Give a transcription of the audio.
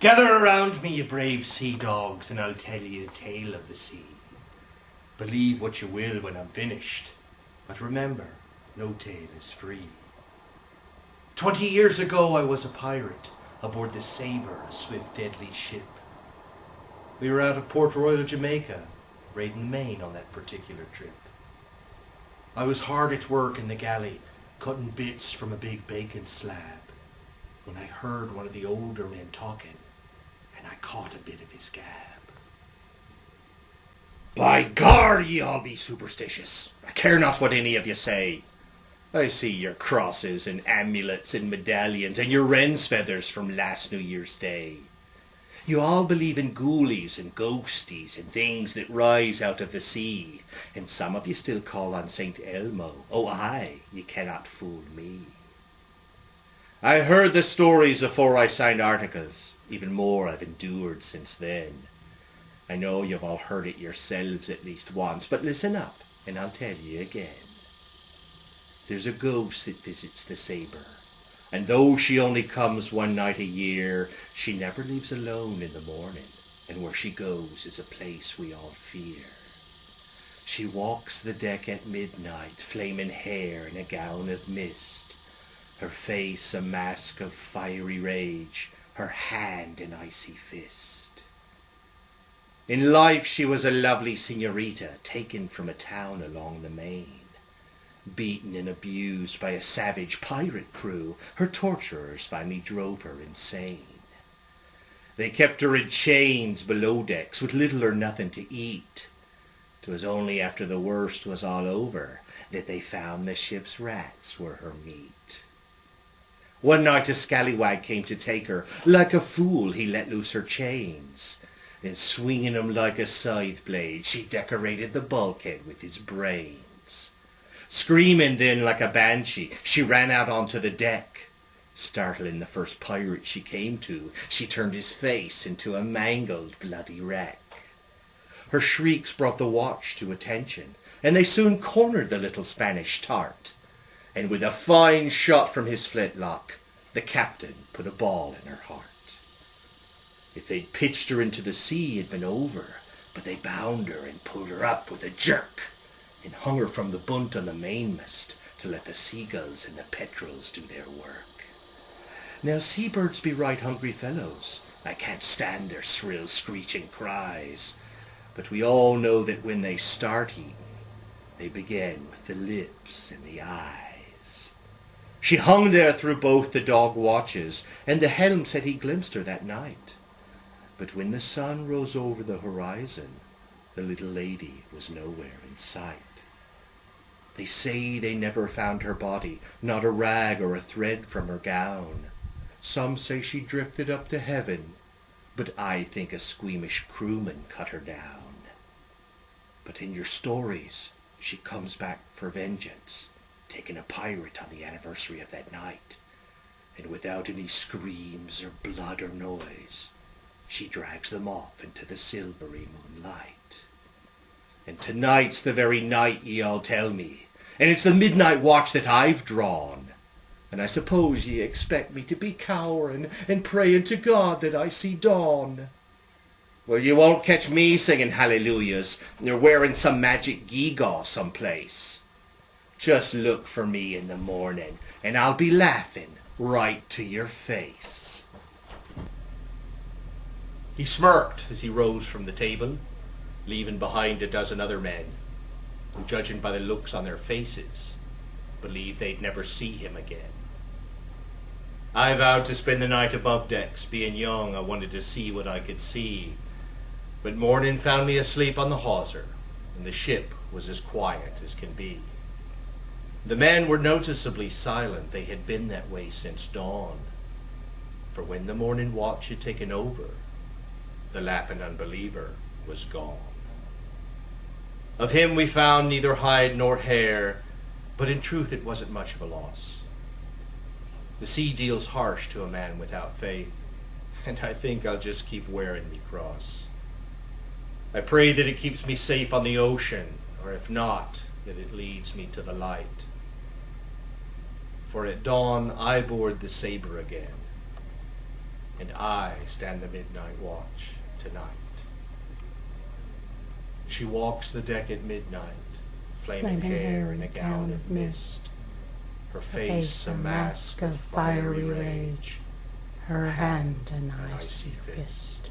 Gather around me, you brave sea dogs, and I'll tell you a tale of the sea. Believe what you will when I'm finished, but remember, no tale is free. 20 years ago I was a pirate, aboard the Sabre, a swift deadly ship. We were out of Port Royal, Jamaica, raiding Maine on that particular trip. I was hard at work in the galley, cutting bits from a big bacon slab, when I heard one of the older men talking, and I caught a bit of his gab. By gar, ye all be superstitious. I care not what any of you say. I see your crosses and amulets and medallions and your wren's feathers from last New Year's Day. You all believe in ghoulies and ghosties and things that rise out of the sea, and some of you still call on St. Elmo. Oh aye, ye cannot fool me. I heard the stories afore I signed articles. Even more I've endured since then. I know you've all heard it yourselves at least once, but listen up, and I'll tell you again. There's a ghost that visits the Sabre, and though she only comes one night a year, she never leaves alone in the morning, and where she goes is a place we all fear. She walks the deck at midnight, flaming hair in a gown of mist, her face a mask of fiery rage, her hand an icy fist. In life she was a lovely senorita, taken from a town along the Main. Beaten and abused by a savage pirate crew, her torturers finally drove her insane. They kept her in chains below decks with little or nothing to eat. 'Twas only after the worst was all over that they found the ship's rats were her meat. One night a scallywag came to take her. Like a fool he let loose her chains. Then swinging 'em like a scythe blade, she decorated the bulkhead with his brains. Screaming then like a banshee, she ran out onto the deck. Startling the first pirate she came to, she turned his face into a mangled, bloody wreck. Her shrieks brought the watch to attention, and they soon cornered the little Spanish tart. And with a fine shot from his flintlock, the captain put a ball in her heart. If they'd pitched her into the sea, it'd been over, but they bound her and pulled her up with a jerk, and hung her from the bunt on the mainmast to let the seagulls and the petrels do their work. Now seabirds be right hungry fellows. I can't stand their shrill screeching cries, but we all know that when they start eating, they begin with the lips and the eyes. She hung there through both the dog watches, and the helm said he glimpsed her that night. But when the sun rose over the horizon, the little lady was nowhere in sight. They say they never found her body, not a rag or a thread from her gown. Some say she drifted up to heaven, but I think a squeamish crewman cut her down. But in your stories, she comes back for vengeance, taking a pirate on the anniversary of that night, and without any screams or blood or noise, she drags them off into the silvery moonlight. And tonight's the very night ye all tell me, and it's the midnight watch that I've drawn. And I suppose ye expect me to be cowering and praying to God that I see dawn. Well, you won't catch me singing hallelujahs or wearing some magic gewgaw someplace. Just look for me in the morning, and I'll be laughing right to your face. He smirked as he rose from the table, leaving behind a dozen other men, who, judging by the looks on their faces, believed they'd never see him again. I vowed to spend the night above decks. Being young, I wanted to see what I could see, but morning found me asleep on the hawser, and the ship was as quiet as can be. The men were noticeably silent. They had been that way since dawn, for when the morning watch had taken over, the laughing unbeliever was gone. Of him we found neither hide nor hair, but in truth it wasn't much of a loss. The sea deals harsh to a man without faith, and I think I'll just keep wearing me cross. I pray that it keeps me safe on the ocean, or if not, that it leads me to the light. For at dawn I board the Sabre again, and I stand the midnight watch tonight. She walks the deck at midnight, flaming hair in a gown of mist, her face a mask of fiery rage, her hand an icy fist.